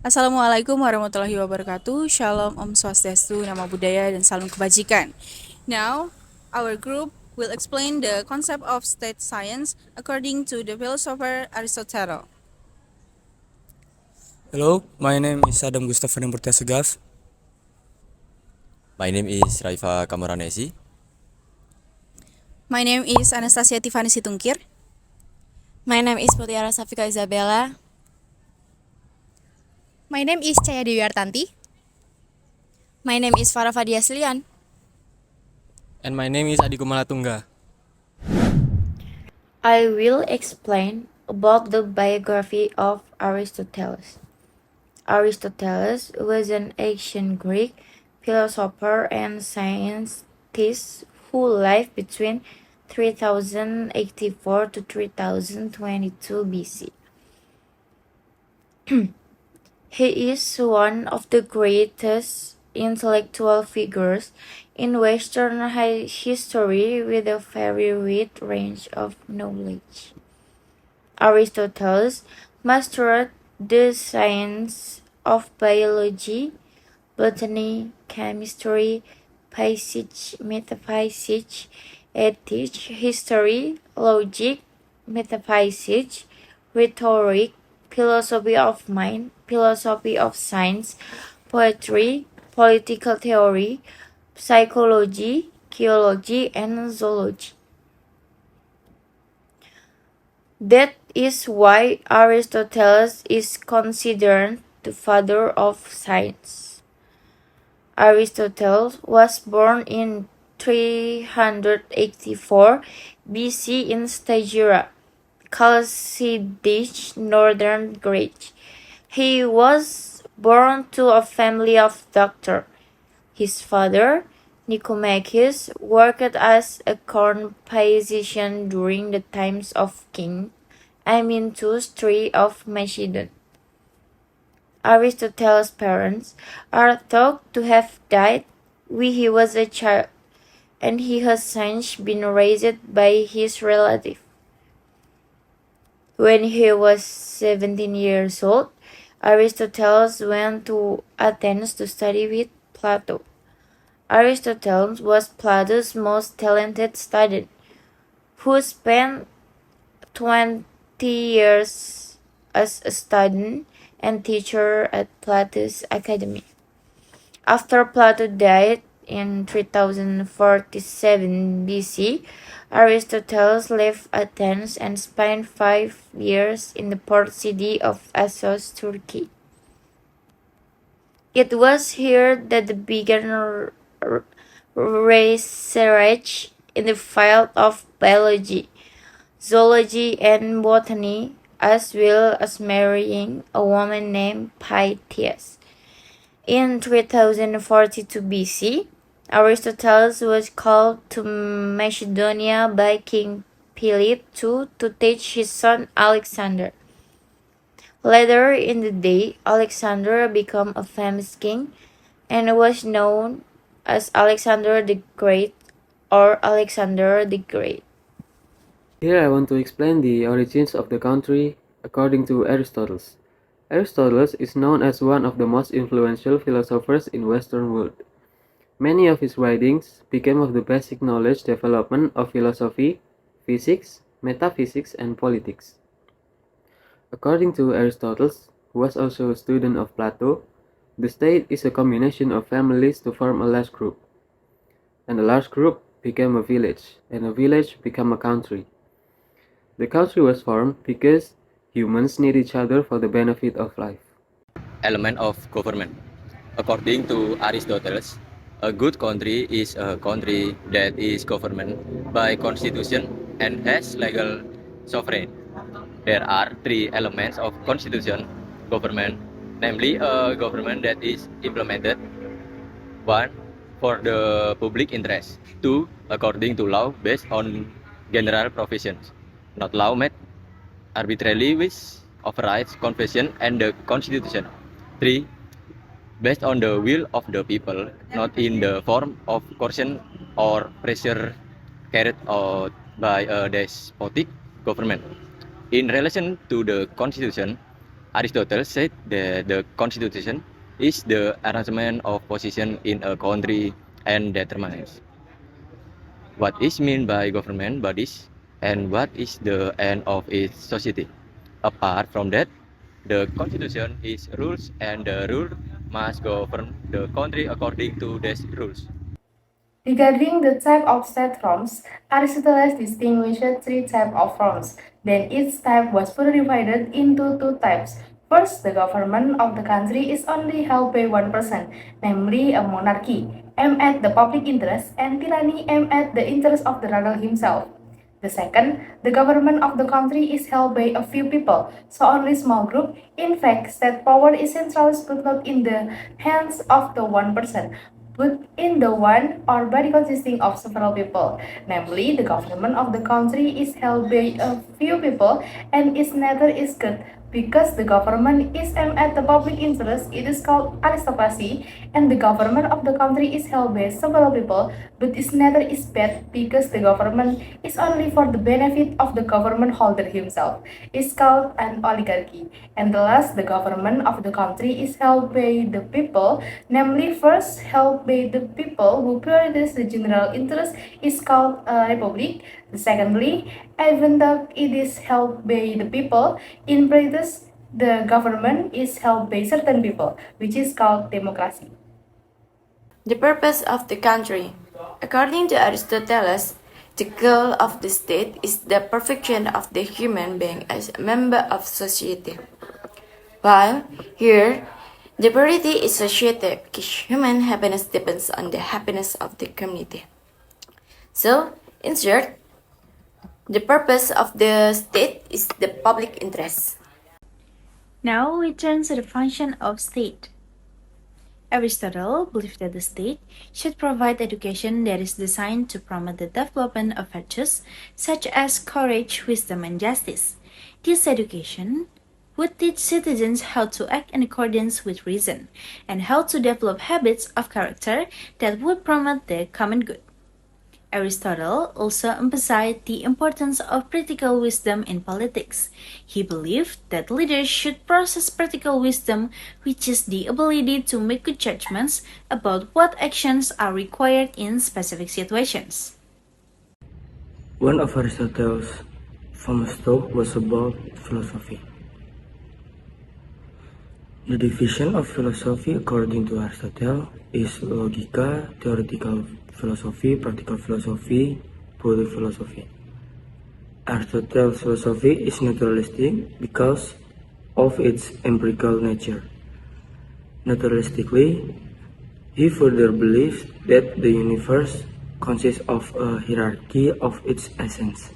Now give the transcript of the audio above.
Assalamualaikum warahmatullahi wabarakatuh. Shalom, Om Swastiastu, Namo Buddhaya, dan salam kebajikan. Now, our group will explain the concept of state science according to the philosopher Aristotle. Hello, my name is Saddam Gustav H.A. My name is Rayfa Camoranesi. My name is Anastasia Tiffany Situngkir. My name is Mutiara Safiqoh Izzabella. My name is Cayadewi Artanti. My name is Farah Fadiyah Selian. And my name is Kumala Tungga. I will explain about the biography of Aristotle. Aristotle was an ancient Greek philosopher and scientist who lived between 3084 to 3022 BC. He is one of the greatest intellectual figures in Western history with a very wide range of knowledge. Aristotle mastered the science of biology, botany, chemistry, physics, metaphysics, ethics, history, logic, metaphysics, rhetoric, philosophy of mind, philosophy of science, poetry, political theory, psychology, geology, and zoology. That is why Aristotle is considered the father of science. Aristotle was born in 384 BC in Stagira, Chalcidice, northern Greece. He was born to a family of doctors. His father, Nicomachus, worked as a corn physician during the times of King Amyntas III of Macedon. Aristotle's parents are thought to have died when he was a child, and he has since been raised by his relative. When he was 17 years old, Aristotle went to Athens to study with Plato. Aristotle was Plato's most talented student, who spent 20 years as a student and teacher at Plato's academy. After Plato died in 3047 BC, Aristotle left Athens and spent 5 years in the port city of Assos, Turkey. It was here that he began research in the field of biology, zoology, and botany, as well as marrying a woman named Pythias. In 3042 BC, Aristotle was called to Macedonia by King Philip II to teach his son Alexander. Later in the day, Alexander became a famous king and was known as Alexander the Great or Alexander the Great. Here I want to explain the origins of the country according to Aristotle. Aristotle is known as one of the most influential philosophers in Western world. Many of his writings became of the basic knowledge development of philosophy, physics, metaphysics, and politics. According to Aristotle, who was also a student of Plato, the state is a combination of families to form a large group. And a large group became a village, and a village became a country. The country was formed because humans need each other for the benefit of life. Element of government. According to Aristotle, a good country is a country that is governed by constitution and has legal sovereign. There are three elements of constitution government, namely a government that is implemented. One, for the public interest. Two, according to law based on general provisions, not law made arbitrarily which overrides convention and the constitution. Three, based on the will of the people, not in the form of coercion or pressure carried out by a despotic government. In relation to the constitution, Aristotle said that the constitution is the arrangement of position in a country and determines what is meant by government bodies and what is the end of its society. Apart from that, the constitution is rules and the rule must govern the country according to these rules. Regarding the type of state forms, Aristotle distinguished three types of forms. Then each type was further divided into two types. First, the government of the country is only held by one person, namely a monarchy, aimed at the public interest, and tyranny aimed at the interest of the ruler himself. The second, the government of the country is held by a few people, so only small group. In fact, state power is centralized but not in the hands of the one person, but in the one or body consisting of several people. Namely, the government of the country is held by a few people and its nature is good. Because the government is aimed at the public interest, it is called aristocracy, and the government of the country is held by several people, but its nature is bad because the government is only for the benefit of the government holder himself. It's called an oligarchy. And the last, the government of the country is held by the people, namely first held by the people who prioritize the general interest is called a republic. Secondly, even though it is held by the people, in practice, the government is held by certain people, which is called democracy. The purpose of the country. According to Aristotle, the goal of the state is the perfection of the human being as a member of society. While here, the priority is society because human happiness depends on the happiness of the community. So, in short, the purpose of the state is the public interest. Now we turn to the function of state. Aristotle believed that the state should provide education that is designed to promote the development of virtues such as courage, wisdom, and justice. This education would teach citizens how to act in accordance with reason and how to develop habits of character that would promote the common good. Aristotle also emphasized the importance of practical wisdom in politics. He believed that leaders should possess practical wisdom, which is the ability to make good judgments about what actions are required in specific situations. One of Aristotle's famous talks was about philosophy. The division of philosophy according to Aristotle is logika, theoretical philosophy, practical philosophy, pure philosophy. Aristotle's philosophy is naturalistic because of its empirical nature. Naturalistically, he further believes that the universe consists of a hierarchy of its essence.